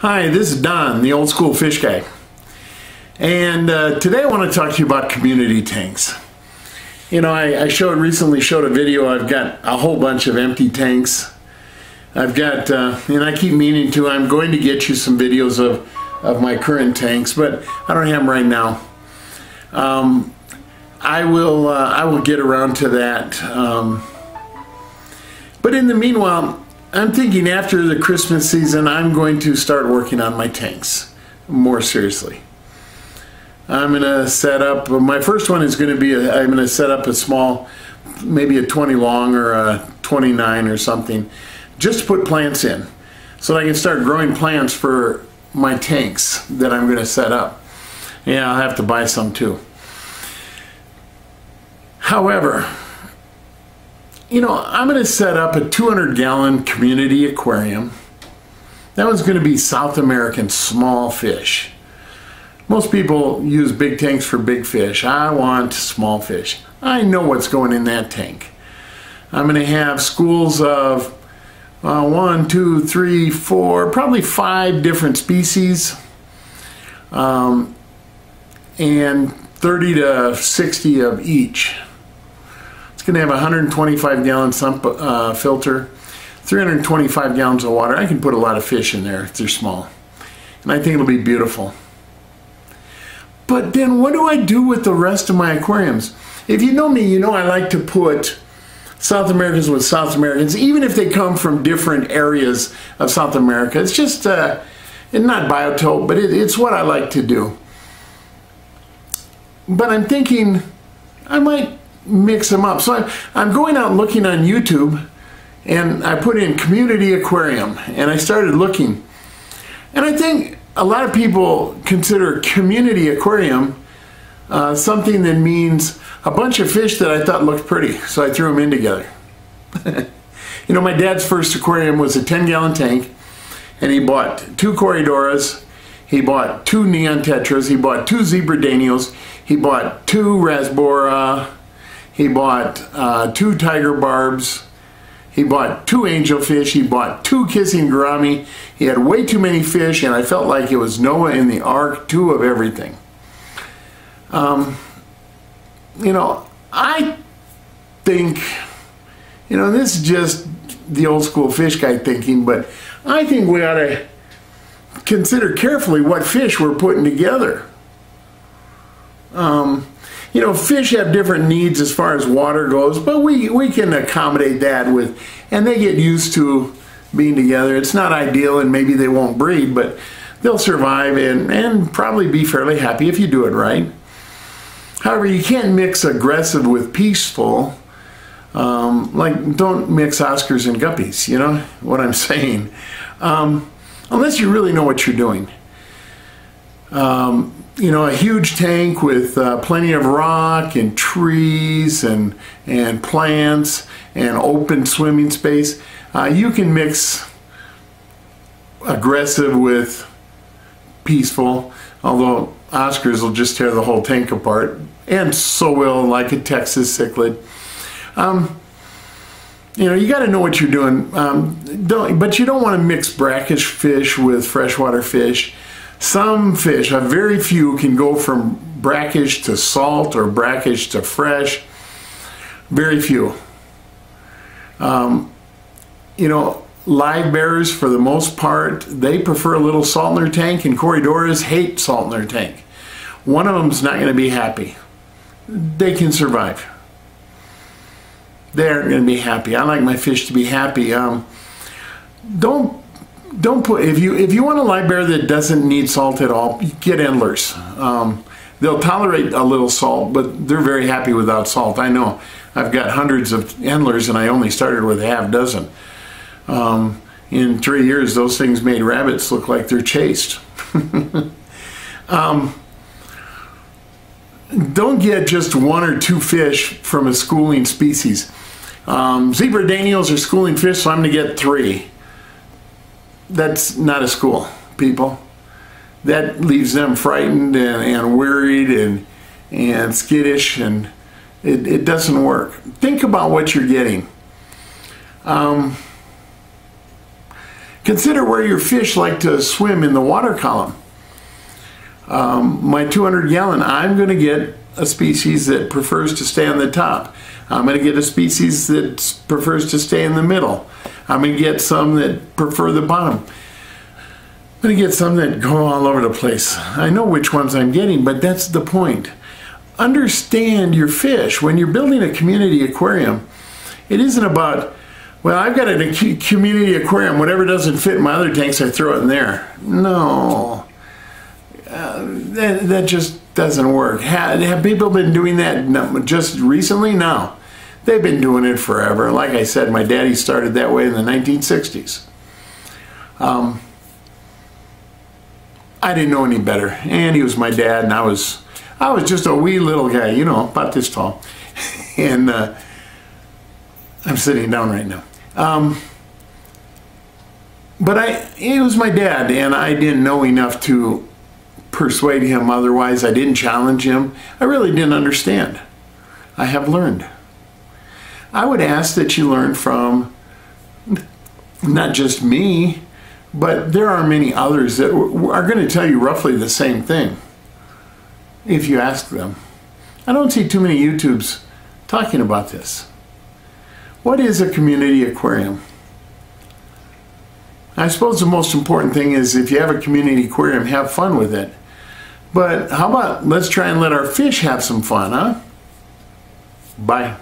Hi, this is Don, the old school fish guy. And today I want to talk to you about community tanks. You know, I recently showed a video. I've got a whole bunch of empty tanks. I've got, and I keep meaning to, I'm going to get you some videos of my current tanks, but I don't have them right now. I will get around to that. But in the meanwhile, I'm thinking after the Christmas season, I'm going to start working on my tanks more seriously. I'm going to set up, my first one is going to be, I'm going to set up a small, maybe a 20 long or a 29 or something, just to put plants in, so that I can start growing plants for my tanks that I'm going to set up. Yeah, I'll have to buy some too. However, you know, I'm going to set up a 200-gallon community aquarium. That one's going to be South American small fish. Most people use big tanks for big fish. I want small fish. I know what's going in that tank. I'm going to have schools of 1, 2, 3, 4, probably 5 different species, and 30 to 60 of each. It's going to have a 125-gallon sump filter, 325 gallons of water. I can put a lot of fish in there if they're small, and I think it'll be beautiful. But then what do I do with the rest of my aquariums? If you know me, you know I like to put South Americans with South Americans, even if they come from different areas of South America. It's just, not biotope, but it's what I like to do. But I'm thinking I might mix them up. So I'm going out and looking on YouTube, and I put in community aquarium, and I started looking. And I think a lot of people consider community aquarium something that means a bunch of fish that I thought looked pretty, so I threw them in together. You know, my dad's first aquarium was a 10-gallon tank, and he bought 2 Corridoras, he bought 2 neon tetras, he bought 2 zebra danios, he bought 2 rasbora, he bought 2 tiger barbs, he bought 2 angelfish, he bought 2 kissing gourami. He had way too many fish, and I felt like it was Noah in the Ark, 2 of everything. You know, I think, you know, this is just the old school fish guy thinking, but I think we ought to consider carefully what fish we're putting together. You know, fish have different needs as far as water goes, but we can accommodate that with, and they get used to being together. It's not ideal, and maybe they won't breed, but they'll survive and probably be fairly happy if you do it right. However, you can't mix aggressive with peaceful. Like, don't mix Oscars and guppies, you know what I'm saying? Unless you really know what you're doing. You know, a huge tank with plenty of rock and trees and plants and open swimming space. You can mix aggressive with peaceful, although Oscars will just tear the whole tank apart, and so will like a Texas cichlid. You know, you got to know what you're doing. But you don't want to mix brackish fish with freshwater fish. Some fish, very few, can go from brackish to salt or brackish to fresh. Very few. You know, live bearers, for the most part, they prefer a little salt in their tank, and Corridoras hate salt in their tank. One of them's not going to be happy. They can survive. They aren't going to be happy. I like my fish to be happy. Don't put, if you want a live bear that doesn't need salt at all, get endlers. They'll tolerate a little salt, but they're very happy without salt. I know. I've got hundreds of endlers, and I only started with half dozen. In 3 years, those things made rabbits look like they're chased. Don't get just 1 or 2 fish from a schooling species. Zebra danios are schooling fish, so I'm going to get 3. That's not a school, people. That leaves them frightened and worried and skittish, and it doesn't work. Think about what you're getting. Consider where your fish like to swim in the water column. My 200 gallon, I'm going to get a species that prefers to stay on the top. I'm going to get a species that prefers to stay in the middle. I'm going to get some that prefer the bottom. I'm going to get some that go all over the place. I know which ones I'm getting, but that's the point. Understand your fish. When you're building a community aquarium, it isn't about, well, I've got a community aquarium, whatever doesn't fit in my other tanks, I throw it in there. No. That just doesn't work. Have people been doing that just recently? No. They've been doing it forever. Like I said, my daddy started that way in the 1960s. I didn't know any better, and he was my dad, and I was just a wee little guy, you know, about this tall. And I'm sitting down right now. But he was my dad, and I didn't know enough to persuade him otherwise. I didn't challenge him. I really didn't understand. I have learned. I would ask that you learn from not just me, but there are many others that are going to tell you roughly the same thing if you ask them. I don't see too many YouTubes talking about this. What is a community aquarium? I suppose the most important thing is if you have a community aquarium, have fun with it. But how about let's try and let our fish have some fun, huh? Bye.